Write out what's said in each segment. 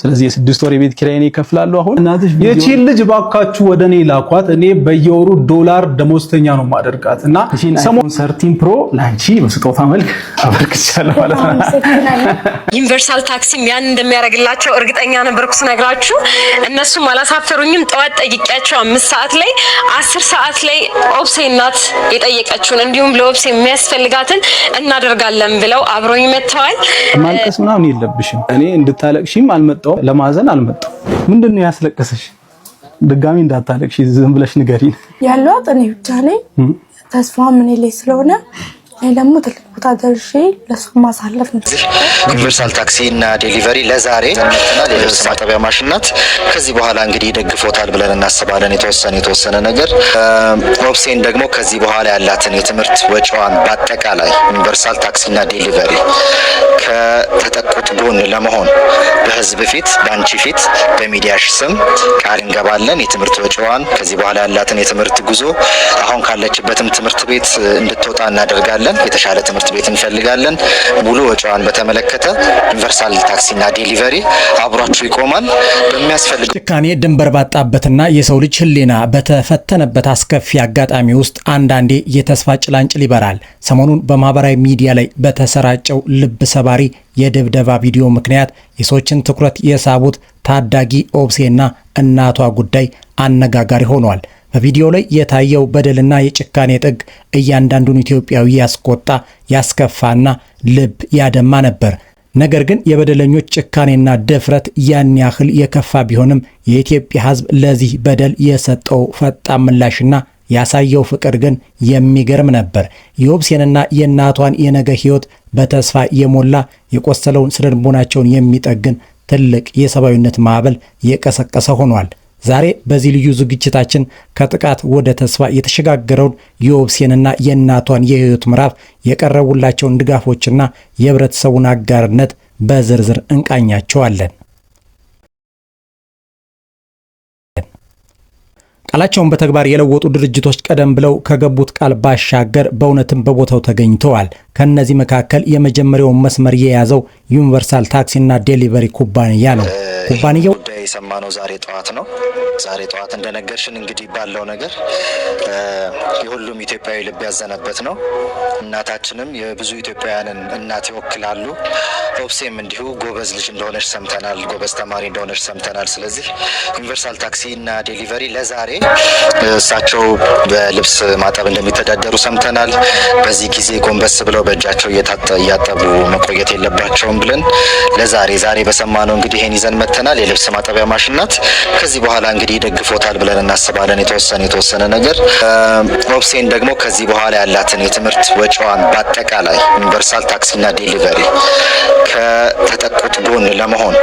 ስለዚህ የ6 ወር የቤት ኪራይን ይከፍላሉ። አሁን የቺን ልጅ ባካችሁ ወደኔ ላኳት። እኔ በየወሩ $1 ደሞዝተኛ ነው ማደርጋት እና ሰሞኑን 13 ፕሮ ላንቺ በስጦታ መልክ አበርክቻለሁ ማለት ነው። ዩኒቨርሳል ታክሲም ያን እንደሚያደርግላቸው እርግጠኛ ነበርኩ ስነግራችሁ። እነሱም አላሳፈሩኝም። ጠዋት ጠይቂያቸው 5 ሰዓት ላይ 10 ሰዓት ላይ ኦብሴ እናት የጠየቀችውን እንዲሁም ለኦብሴ የሚያስፈልጋትን እናደርጋለን ብለው አብሮኝ መጥተዋል። ማልቀስ ምናምን የለብሽም። እኔ እንድታለቅሽም አልመጣው ለማዘን አልመጣው። ምንድነው ያስለቀሰሽ? ድጋሚ እንዳታለቅሽ ዝም ብለሽ ንገሪኝ። ያለው አጥኔ ብቻ ነኝ። ተስፋ ምን ላይ ስለሆነ እኔ ደግሞ ትልቅ ቦታ ደርሼ ለሱ ማሳለፍ ነው። ዩኒቨርሳል ታክሲ እና ዴሊቨሪ ለዛሬ ዘመተና ለልብስ ማጠቢያ ማሽናት ከዚህ በኋላ እንግዲህ ደግፎታል ብለን እናስባለን። የተወሰነ ነገር ኦብሴን ደግሞ ከዚህ በኋላ ያላትን የትምህርት ወጪዋን በአጠቃላይ ዩኒቨርሳል ታክሲ እና ዴሊቨሪ ከተጠቁት ጎን ለመሆን በህዝብ ፊት በአንቺ ፊት በሚዲያሽ ስም ቃል እንገባለን። የትምህርት ወጪዋን ከዚህ በኋላ ያላትን የትምህርት ጉዞ አሁን ካለችበትም ትምህርት ቤት እንድትወጣ እናደርጋለን። የተሻለ ትምህርት ቤት እንፈልጋለን። ሙሉ ወጪዋን በተመለከተ ዩኒቨርሳል ታክሲና ዴሊቨሪ አብሯችሁ ይቆማል። በሚያስፈልግ ጭካኔ ድንበር ባጣበትና የሰው ልጅ ህሊና በተፈተነበት አስከፊ አጋጣሚ ውስጥ አንዳንዴ የተስፋ ጭላንጭል ይበራል። ሰሞኑን በማህበራዊ ሚዲያ ላይ በተሰራጨው ልብ ሰባሪ የድብደባ ቪዲዮ ምክንያት የሰዎችን ትኩረት የሳቡት ታዳጊ ኦብሴና እናቷ ጉዳይ አነጋጋሪ ሆኗል። በቪዲዮ ላይ የታየው በደልና የጭካኔ ጥግ እያንዳንዱን ኢትዮጵያዊ ያስቆጣ፣ ያስከፋና ልብ ያደማ ነበር። ነገር ግን የበደለኞች ጭካኔና ድፍረት ያን ያህል የከፋ ቢሆንም የኢትዮጵያ ሕዝብ ለዚህ በደል የሰጠው ፈጣን ምላሽና ያሳየው ፍቅር ግን የሚገርም ነበር። የኦብሴንና የእናቷን የነገ ህይወት በተስፋ የሞላ የቆሰለውን ስነልቦናቸውን የሚጠግን ትልቅ የሰብአዊነት ማዕበል የቀሰቀሰ ሆኗል። ዛሬ በዚህ ልዩ ዝግጅታችን ከጥቃት ወደ ተስፋ የተሸጋገረውን የኦብሴንና የእናቷን የህይወት ምዕራፍ የቀረቡላቸውን ድጋፎችና የህብረተሰቡን አጋርነት በዝርዝር እንቃኛቸዋለን። ቃላቸውን በተግባር የለወጡ ድርጅቶች ቀደም ብለው ከገቡት ቃል ባሻገር በእውነትም በቦታው ተገኝተዋል። ከነዚህ መካከል የመጀመሪያውን መስመር የያዘው ዩኒቨርሳል ታክሲና ዴሊቨሪ ኩባንያ ነው። ኩባንያው የሰማነው ዛሬ ጠዋት ነው። ዛሬ ጠዋት እንደነገርሽን እንግዲህ ባለው ነገር የሁሉም ኢትዮጵያዊ ልብ ያዘነበት ነው። እናታችንም የብዙ ኢትዮጵያውያንን እናት ይወክላሉ። ኦብሴም እንዲሁ ጎበዝ ልጅ እንደሆነች ሰምተናል። ጎበዝ ተማሪ እንደሆነች ሰምተናል። ስለዚህ ዩኒቨርሳል ታክሲ እና ዴሊቨሪ ለዛሬ እሳቸው በልብስ ማጠብ እንደሚተዳደሩ ሰምተናል። በዚህ ጊዜ ጎንበስ ብለው በእጃቸው እያጠቡ መቆየት የለባቸውም ብለን ዛሬ በሰማነው እንግዲህ ይሄን ይዘን መተናል። የልብስ ማጠቢያ ማሽናት ከዚህ በኋላ እንግዲህ ደግፎታል ብለን እናስባለን። የተወሰነ ነገር ኦብሴን ደግሞ ከዚህ በኋላ ያላትን የትምህርት ወጪዋን በአጠቃላይ ዩኒቨርሳል ታክሲና ዴሊቨሪ ከተጠቁት ጎን ለመሆን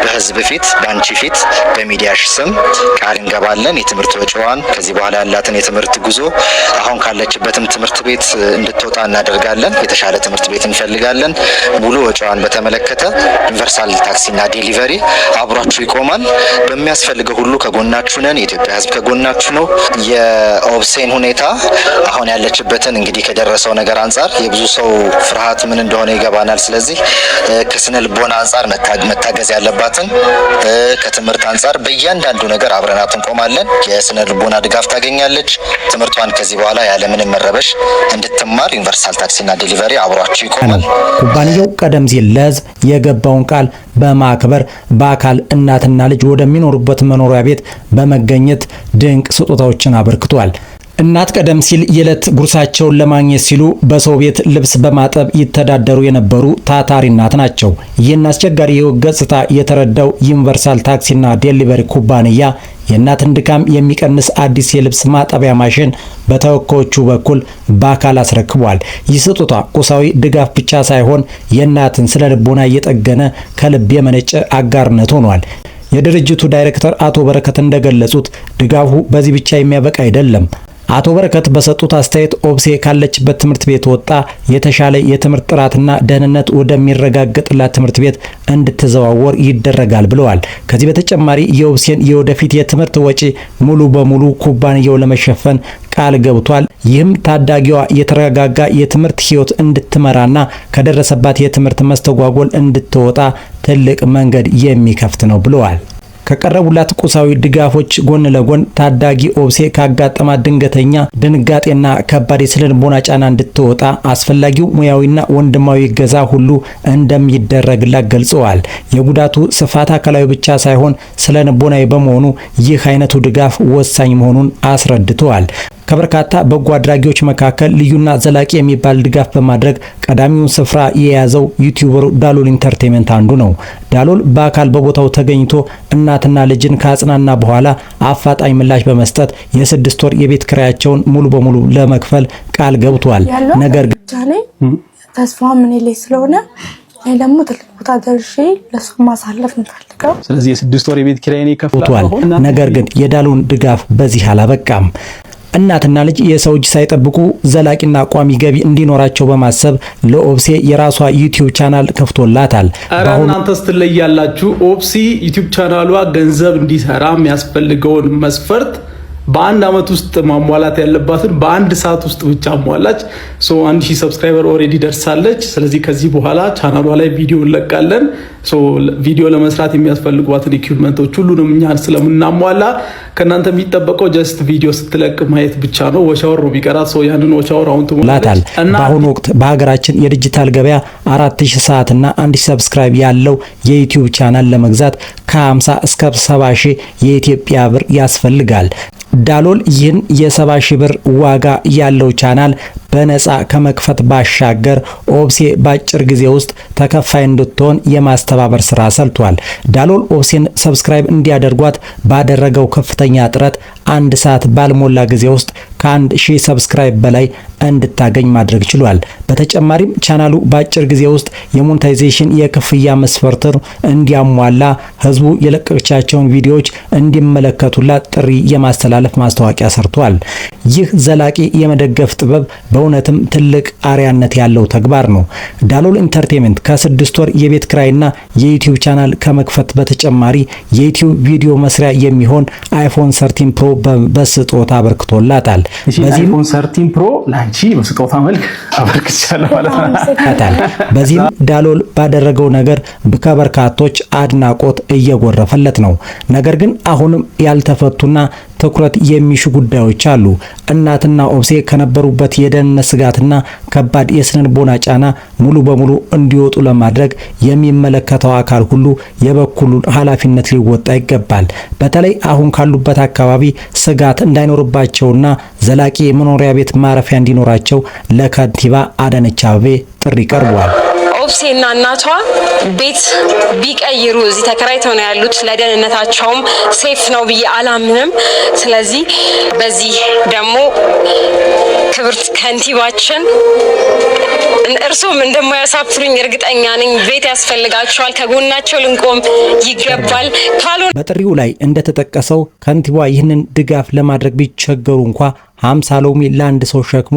በህዝብ ፊት በአንቺ ፊት በሚዲያሽ ስም ቃል እንገባለን። የትምህርት ወጪዋን ከዚህ በኋላ ያላትን የትምህርት ጉዞ አሁን ካለችበትም ትምህርት ቤት እንድትወጣ እናደርጋለን። የተሻለ ትምህርት ቤት እንፈልጋለን። ሙሉ ወጪዋን በተመለከተ ዩኒቨርሳል ታክሲና ዴሊቨሪ አብሯችሁ ይቆማል። በሚያስፈልገው ሁሉ ከጎናችሁ ነን። የኢትዮጵያ ህዝብ ከጎናችሁ ነው። የኦብሴን ሁኔታ አሁን ያለችበትን እንግዲህ ከደረሰው ነገር አንጻር የብዙ ሰው ፍርሃት ምን እንደሆነ ይገባናል። ስለዚህ ከስነ ልቦና አንጻር መታገዝ ያለባትን ከትምህርት አንጻር በእያንዳንዱ ነገር አብረናት እንቆማለን። የስነ ልቦና ድጋፍ ታገኛለች። ትምህርቷን ከዚህ በኋላ ያለምንም መረበሽ እንድትማር ዩኒቨርሳል ታክሲና ዴሊቨሪ አብሯችሁ ይቆማል። ኩባንያው ቀደም ሲል ለህዝብ የገባውን ቃል በማክበር በአካል እናትና ልጅ ወደሚኖሩበት መኖሪያ ቤት በመገኘት ድንቅ ስጦታዎችን አበርክቷል። እናት ቀደም ሲል የዕለት ጉርሳቸውን ለማግኘት ሲሉ በሰው ቤት ልብስ በማጠብ ይተዳደሩ የነበሩ ታታሪ እናት ናቸው። ይህን አስቸጋሪ የህይወት ገጽታ የተረዳው ዩኒቨርሳል ታክሲና ዴሊቨሪ ኩባንያ የእናትን ድካም የሚቀንስ አዲስ የልብስ ማጠቢያ ማሽን በተወካዮቹ በኩል በአካል አስረክቧል። ይህ ስጦታ ቁሳዊ ድጋፍ ብቻ ሳይሆን የእናትን ስነ ልቦና እየጠገነ ከልብ የመነጨ አጋርነት ሆኗል። የድርጅቱ ዳይሬክተር አቶ በረከት እንደገለጹት ድጋፉ በዚህ ብቻ የሚያበቃ አይደለም። አቶ በረከት በሰጡት አስተያየት ኦብሴ ካለችበት ትምህርት ቤት ወጣ የተሻለ የትምህርት ጥራትና ደህንነት ወደሚረጋገጥላት ትምህርት ቤት እንድትዘዋወር ይደረጋል ብለዋል። ከዚህ በተጨማሪ የኦብሴን የወደፊት የትምህርት ወጪ ሙሉ በሙሉ ኩባንያው ለመሸፈን ቃል ገብቷል። ይህም ታዳጊዋ የተረጋጋ የትምህርት ህይወት እንድትመራና ከደረሰባት የትምህርት መስተጓጎል እንድትወጣ ትልቅ መንገድ የሚከፍት ነው ብለዋል። ከቀረቡላት ቁሳዊ ድጋፎች ጎን ለጎን ታዳጊ ኦብሴ ካጋጠማት ድንገተኛ ድንጋጤና ከባድ የስነልቦና ጫና እንድትወጣ አስፈላጊው ሙያዊና ወንድማዊ እገዛ ሁሉ እንደሚደረግላት ገልጸዋል። የጉዳቱ ስፋት አካላዊ ብቻ ሳይሆን ስነልቦናዊ በመሆኑ ይህ አይነቱ ድጋፍ ወሳኝ መሆኑን አስረድተዋል። ከበርካታ በጎ አድራጊዎች መካከል ልዩና ዘላቂ የሚባል ድጋፍ በማድረግ ቀዳሚውን ስፍራ የያዘው ዩቲዩበሩ ዳሎል ኢንተርቴይንመንት አንዱ ነው። ዳሎል በአካል በቦታው ተገኝቶ እናትና ልጅን ካጽናና በኋላ አፋጣኝ ምላሽ በመስጠት የ6 ወር የቤት ክራያቸውን ሙሉ በሙሉ ለመክፈል ቃል ገብቷል። ነገር ግን ተስፋ ምን ላይ ስለሆነ ደግሞ ትልቅ ቦታ ደርሼ ለሱ ማሳለፍ እንፈልጋው። ስለዚህ የ6 ወር የቤት ኪራይን ይከፍላል። ነገር ግን የዳሎል ድጋፍ በዚህ አላበቃም። እናትና ልጅ የሰው እጅ ሳይጠብቁ ዘላቂና ቋሚ ገቢ እንዲኖራቸው በማሰብ ለኦብሴ የራሷ ዩቲዩብ ቻናል ከፍቶላታል። እናንተስ ትለያላችሁ። ኦብሲ ዩቲዩብ ቻናሏ ገንዘብ እንዲሰራ የሚያስፈልገውን መስፈርት በአንድ አመት ውስጥ ማሟላት ያለባትን በአንድ ሰዓት ውስጥ ብቻ አሟላች። 1000 ሰብስክራይበር ኦሬዲ ደርሳለች። ስለዚህ ከዚህ በኋላ ቻናሏ ላይ ቪዲዮ እንለቃለን። ቪዲዮ ለመስራት የሚያስፈልጓትን ኢኩዊፕመንቶች ሁሉንም እኛ ስለምናሟላ ከናንተ የሚጠበቀው ጀስት ቪዲዮ ስትለቅ ማየት ብቻ ነው። ወሻወር ነው ቢቀራት ያንን ወሻወር አሁን ትሞላታል። በአሁኑ ወቅት በሀገራችን የዲጂታል ገበያ 4000 ሰዓትና 1000 ሰብስክራይብ ያለው የዩቲዩብ ቻናል ለመግዛት ከ50 እስከ 70 ሺህ የኢትዮጵያ ብር ያስፈልጋል። ዳሎል ይህን የ70 ሺህ ብር ዋጋ ያለው ቻናል በነፃ ከመክፈት ባሻገር ኦብሴ በአጭር ጊዜ ውስጥ ተከፋይ እንድትሆን የማስተባበር ስራ ሰርቷል። ዳሎል ኦብሴን ሰብስክራይብ እንዲያደርጓት ባደረገው ከፍተኛ ጥረት 1 ሰዓት ባልሞላ ጊዜ ውስጥ ከ1000 ሰብስክራይብ በላይ እንድታገኝ ማድረግ ችሏል። በተጨማሪም ቻናሉ በአጭር ጊዜ ውስጥ የሞኔታይዜሽን የክፍያ መስፈርትን እንዲያሟላ ህዝቡ የለቀቀቻቸውን ቪዲዮዎች እንዲመለከቱላት ጥሪ የማስተላለፍ ማስታወቂያ ሰርቷል። ይህ ዘላቂ የመደገፍ ጥበብ በእውነትም ትልቅ አሪያነት ያለው ተግባር ነው። ዳሎል ኢንተርቴይንመንት ከ6 ወር የቤት ክራይና የዩቲዩብ ቻናል ከመክፈት በተጨማሪ የዩቲዩብ ቪዲዮ መስሪያ የሚሆን አይፎን 13 ፕሮ በስጦታ አበርክቶላታል። አይፎን 13 ፕሮ ላንቺ በስጦታ መልክ አበርክቻለሁ ማለት ነው። በዚህም ዳሎል ባደረገው ነገር ከበርካቶች አድናቆት እየጎረፈለት ነው። ነገር ግን አሁንም ያልተፈቱና ትኩረት የሚሹ ጉዳዮች አሉ። እናትና ኦብሴ ከነበሩበት የደህንነት ስጋትና ከባድ የስነልቦና ጫና ሙሉ በሙሉ እንዲወጡ ለማድረግ የሚመለከተው አካል ሁሉ የበኩሉን ኃላፊነት ሊወጣ ይገባል። በተለይ አሁን ካሉበት አካባቢ ስጋት እንዳይኖርባቸውና ዘላቂ የመኖሪያ ቤት ማረፊያ እንዲኖራቸው ለከንቲባ አዳነች አቤቤ ጥሪ ቀርቧል። ኦብሴና እናቷ ቤት ቢቀይሩ እዚህ ተከራይተው ነው ያሉት። ለደህንነታቸውም ሴፍ ነው ብዬ አላምንም። ስለዚህ በዚህ ደግሞ ክብርት ከንቲባችን እርሱም እንደማያሳፍሩኝ እርግጠኛ ነኝ። ቤት ያስፈልጋቸዋል፣ ከጎናቸው ልንቆም ይገባል። በጥሪው ላይ እንደተጠቀሰው ከንቲባ ይህንን ድጋፍ ለማድረግ ቢቸገሩ እንኳ 50 ሎሚ ለአንድ ሰው ሸክሙ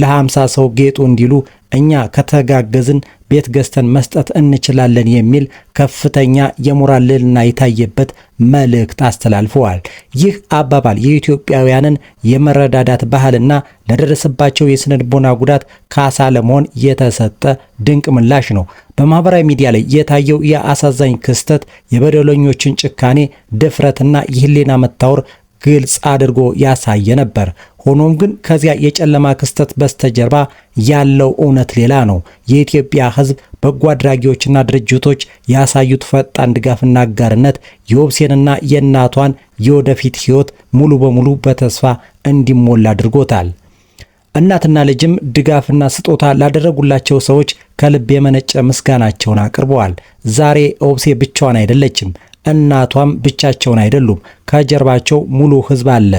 ለ50 ሰው ጌጡ እንዲሉ እኛ ከተጋገዝን ቤት ገዝተን መስጠት እንችላለን የሚል ከፍተኛ የሞራል ልዕልና የታየበት መልእክት አስተላልፈዋል። ይህ አባባል የኢትዮጵያውያንን የመረዳዳት ባህልና ለደረሰባቸው የስነልቦና ጉዳት ካሳ ለመሆን የተሰጠ ድንቅ ምላሽ ነው። በማህበራዊ ሚዲያ ላይ የታየው የአሳዛኝ ክስተት የበደለኞችን ጭካኔ፣ ድፍረትና የህሊና መታወር ግልጽ አድርጎ ያሳየ ነበር። ሆኖም ግን ከዚያ የጨለማ ክስተት በስተጀርባ ያለው እውነት ሌላ ነው። የኢትዮጵያ ሕዝብ በጎ አድራጊዎችና ድርጅቶች ያሳዩት ፈጣን ድጋፍና አጋርነት የኦብሴንና የእናቷን የወደፊት ህይወት ሙሉ በሙሉ በተስፋ እንዲሞላ አድርጎታል። እናትና ልጅም ድጋፍና ስጦታ ላደረጉላቸው ሰዎች ከልብ የመነጨ ምስጋናቸውን አቅርበዋል። ዛሬ ኦብሴ ብቻዋን አይደለችም። እናቷም ብቻቸውን አይደሉም። ከጀርባቸው ሙሉ ህዝብ አለ።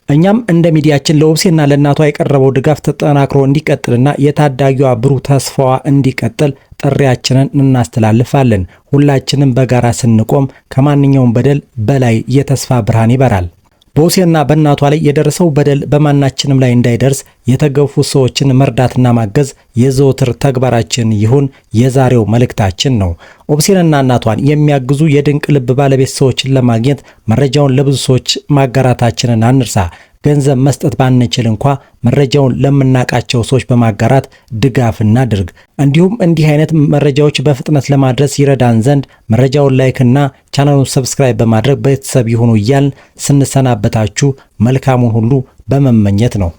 እኛም እንደ ሚዲያችን ለኦብሴና ለእናቷ የቀረበው ድጋፍ ተጠናክሮ እንዲቀጥልና የታዳጊዋ ብሩህ ተስፋዋ እንዲቀጥል ጥሪያችንን እናስተላልፋለን። ሁላችንም በጋራ ስንቆም ከማንኛውም በደል በላይ የተስፋ ብርሃን ይበራል። በሁሴንና በእናቷ ላይ የደረሰው በደል በማናችንም ላይ እንዳይደርስ የተገፉ ሰዎችን መርዳትና ማገዝ የዘወትር ተግባራችን ይሁን የዛሬው መልእክታችን ነው። ኦብሴንና እናቷን የሚያግዙ የድንቅ ልብ ባለቤት ሰዎችን ለማግኘት መረጃውን ለብዙ ሰዎች ማጋራታችንን አንርሳ። ገንዘብ መስጠት ባንችል እንኳ መረጃውን ለምናቃቸው ሰዎች በማጋራት ድጋፍ እናድርግ። እንዲሁም እንዲህ አይነት መረጃዎች በፍጥነት ለማድረስ ይረዳን ዘንድ መረጃውን ላይክና ቻናሉን ሰብስክራይብ በማድረግ ቤተሰብ ይሁኑ እያልን ስንሰናበታችሁ መልካሙን ሁሉ በመመኘት ነው።